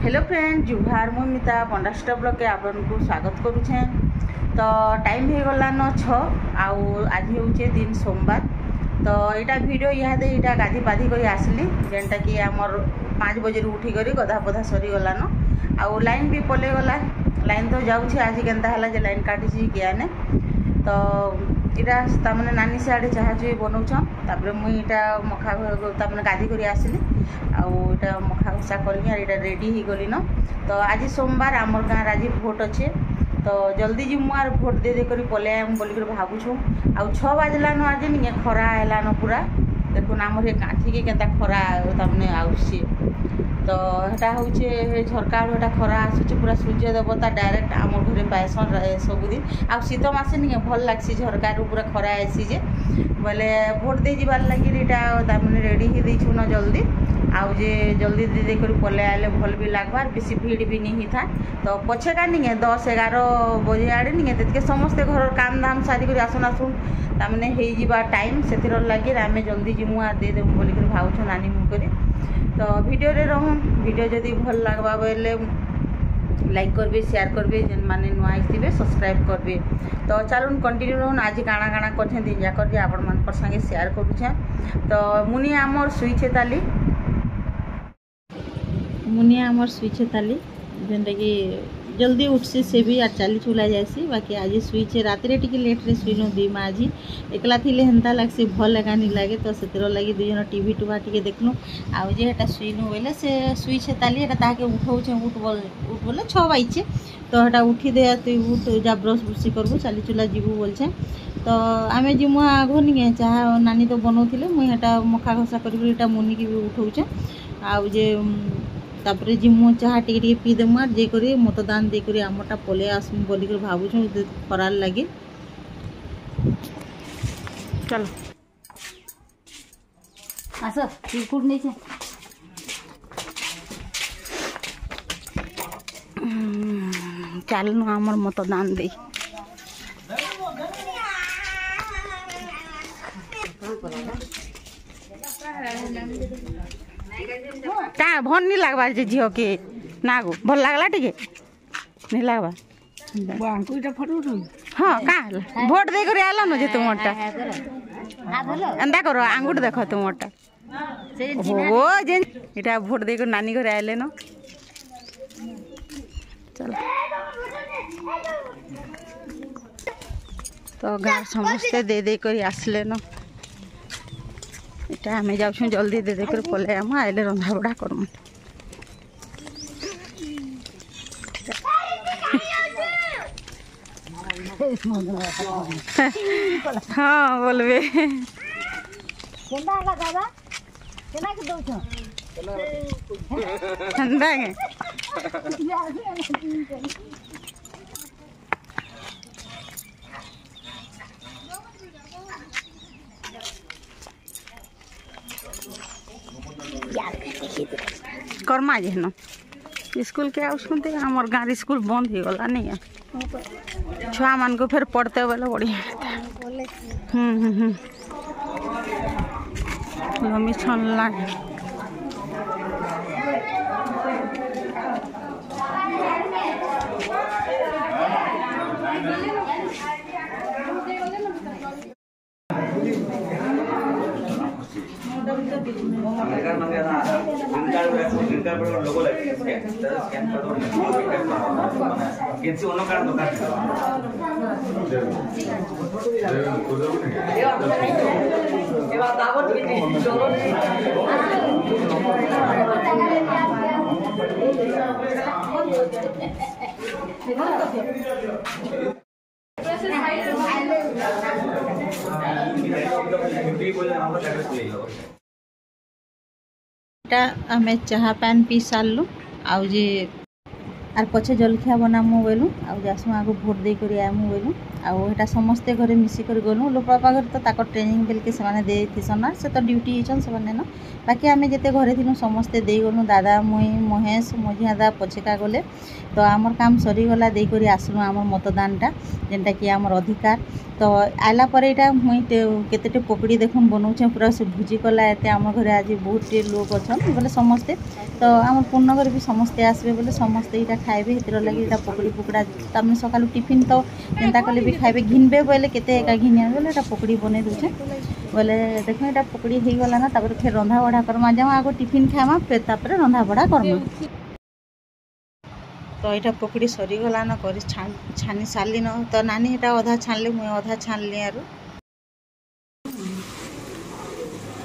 Hello friend जुहार मुमिता पंडास्टा blog के आपको स्वागत करुचे। तो टाइम हो गलान 6 आज हूँ दिन सोमवार। तो यहाँ वीडियो इहादे यहाँ गाधी पाधी कर आसली जेनटा कि आमर 5 बजे उठिक गधा पधा सरी गलान आउ लाइन भी पलि गला। लाइन तो जाऊे आज के लाइन काटी किआने। तो यहाँ तमें नानी सियाड़े चाह चुई बनाऊन तापर मुईटा मखा तमें गाधी कर आसली आटा मखा घुसा कली और यहाँ रेडी हो गली न। तो आज सोमवार आमर गाँव आज भोट अच्छे तो जल्दी जीमु आर भोट दे देकर पलि आम बोलिक भावुँ। आउ 6 बाजलान आज नहीं खरा है पूरा देखुन आमर ये काठी के केता खरा तमें आसी। तो यहाँ हूँ झरका आटा खरा आसूँ पूरा सूर्य देवता डायरेक्ट आम घरे पाएसन सबुदिन आ शीत मासे नहीं भल लग्सी झरकार पूरा खरा आसी जे बोले भोट दे जाबार लगे यहाँ मैंने रेडी ही देचु न जल्दी आउ जे जल्दी दे देकर पलि आए भल भी लगवार बेसी भीड़ भी नहीं था। तो पछे का नहीं 10-11 बजे आड़े नहीं ते समस्ते घर काम धाम सारिक आसुन आसुन तमें हो टाइम से लगे आम जल्दी जीमु आ दे देमु बोलिक भावुँ नानी मुकर। तो वीडियो रे रहूँ वीडियो जदि भल लगवा बोले लाइक करबे शेयर करबे जेन माने नुआ आइथिबे सब्सक्राइब करबे। तो चलून कंटिन्यू रहून आज काଣା काଣା करछे दिन जाकर जे आपण मान संगे शेयर करूछे। तो मुनि आमर सुईछे ताली जेनटा कि जल्दी उठसी से भी आ चली चुला जासी। बाकी आज शुईचे राति टी लेट्रे शुईनु दी माँ आज एकला थी हेन्ता लगसी भल लगा नहीं लगे। तो से लगे दुजन टीवी टुवा टी देखलु आउ जे हेटा शुईनु बोले से शुईछे ताली एटा ताके उठाऊे उठ बोले 6 बाइचे। तो हेटा उठी दे तुई उठ जा ब्रश ब्रुशी करबू चली चुला जीवु बोलछे। तो आमे जिमु आगो नहीं चाह नानी तो बनाऊे मुई हेटा मखा घसा कर मुनि की भी उठाऊे आउ जे तापर जिमु चाह टी पी देमु आर जे करी मतदान दे करी आमटा पलि आसमु बोलिक भावुँ खरार लगे। चलो आस चिरकुट नहीं छे चलनु आमर मतदान दे का भल नहीं लगवा झील के ना गो भल लगला टे नहीं लगवा हाँ का भोट दे कर आल न जे तुमटा एंता करो आंगुठ देख तुमटा हो जे इटा भोट दे कर नानी घर आले न। चल तो गाँव समस्ते दे दे कर आसले न इटा आम जाऊँ जल्दी दे देकर पलि आम आइले रंधा बड़ा करमु। हाँ बोलबे करमा जे न स्कूल के आउे आमर गाँव स्कूल बंद हो गला नहीं छुआ मान को फिर पढ़ते बोले बढ़िया लमी छन लागे आमे चाह पान पी सारू आउ जे आर पछे जलखिया बनामु बोलू आउ जासु आगो भोट दे करी आमु बोलू आउ एटा समस्ते घरे मिसिक गलु लोक बापा घर तो ताकर ट्रेनिंग बेलके से दे थीसन ना से तो ड्यूटी होचन से न बाकी आम जिते घरे थी समस्ते दे गलु दादा मुई महेश मझिया दा पछेका गले तो आमर काम सरीगला दे करी आसलु आमर मतदानटा जेनटा कि आमर अधिकार तो आला पर यहाँ मुई केते पकड़ी देखुन बनाऊे पूरा से भुजी कला एते आम घर आज बहुत लोग अच्छन बोले समस्ते तो आम पूर्णगर भी समस्ते आसबे बोले समस्ते यहाँ खाइबे हेतिर लगे यहाँ पकड़ी पुकड़ा तमें सका टिफिन तो जेनता कले भी खाइबे घिनबे बोले केते एका घिनिया बोले यहाँ पकड़ी बने दूचे बोले देख यहाँ पकड़ी हो गला ना फिर रंधा बढ़ा करमा जाओ आगो टिफिन खामा फिर तापर रंधा बढ़ा करमा तो यहाँ पकड़ी सरीगला न कर छानी सारी न तो नानी यहाँ अधा छाणली मुझे अधा छाणली आरु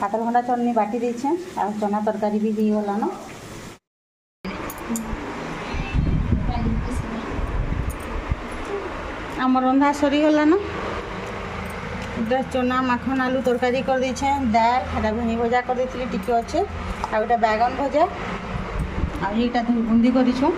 पातल घंटा चटनी बाटी देछे आ चना तरकारी भी हो गला न आम रंधा सरीगला न चना माखन आलू तरकारी कर देछे दाल खाटा भेणी भजा कर देथिली टिके अच्छे आ बैगन भजा आ यहाँ बूंदी करिछु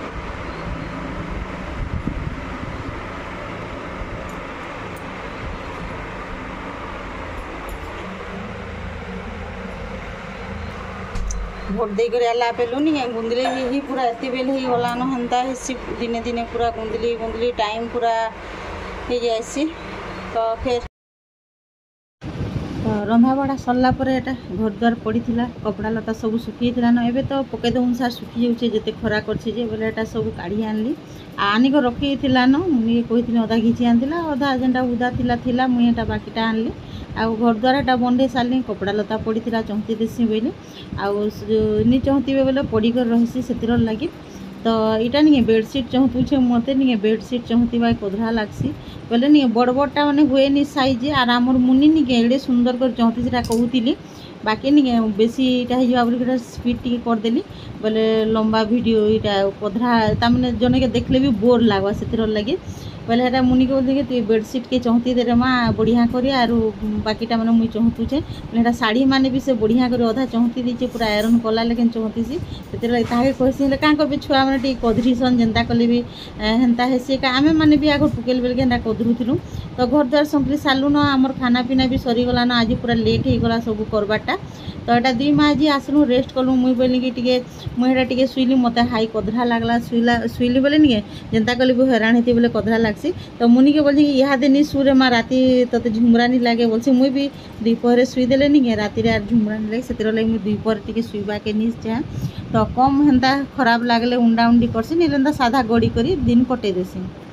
भोट दे कर आला पेलु नहीं गुंदली ही पूरा एत बेल ही गलान हेन्ता हेसी दिने दिने पूरा गुंदली गुंदली टाइम पूरा हो जाएसी तो फिर रंधा बड़ा सरला पर एटा घर द्वार पड़ी कपड़ा लता सब सुखी न एबे तो पकेद अनुसार सुखी जाऊे जिते खरा करछे बोले एटा सब काढ़ी आनली आनिक रखी न मुझे कही अधा घिची आनला अधा जेनटा उदा थिला मुझे एटा बाकीटा आनली आ घर द्वार एटा बंधे सारी कपड़ा लता पड़ी चौंती देसी बोली आनी चौंतीबे बोले पड़ीकर रही से लगी तो यहाँ नहीं बेडसीट चौंतुचे मत नहीं बेडसीट चौंतीबा कोधरा लगसी बोले नहीं बड़ बड़टा मैंने हुए नहीं साइज आर आमर मुनि नहीं एड़े सुंदर कर चौंती से कहूली बाकी नहीं बेसी यहाँ बोल स्पीड टी करदेली बोले लंबा वीडियो यहाँ कोधरा तमें जन के देखले भी बोर लगवा से लगे बोले है मुनि के बोलते तु बेडसीट के चौंती दे रे माँ बढ़िया कर बाकीटा मैंने मुई चौंतुचे बोले शाढ़ी मैंने भी से बढ़िया कर अधा चौंती दीचे पूरा आयरन कला लेकिन चौंतीसी से कहसी क्या कहे छुआ मैंने टी कधरीसन जेनता कले भी हेन्ता हेसी आमे मैंने भी आगे टुकेल बेल के कधरुलु तो घर द्वार संपली सारू न आमर खाना पीना भी सरीगला न आज पूरा लेट हो गला सब करवाटा तो यहाँ दुई माँ आज आसलु रेस्ट कलु मुई बोली कि मुझे टे शुईली मत हाई कधरा लगला शुईली बोले नहीं जेनता कले भी हैरान होती बोले कधरा लगसी तो मुनि के बोल यहाँ दे नहीं शुरे माँ राति तोते झुमरा नहीं लगे बोलसी मुई भी दुपहर शुईदेले नहीं राति आर झुमरा नहीं लगे से लगे मुझे दुपहर टी शुईबा के नहीं चाहे तो कम हेन्ता खराब लगले उंडा उंडी करसी नहीं साधा गड़ी कर दिन कटे देसी।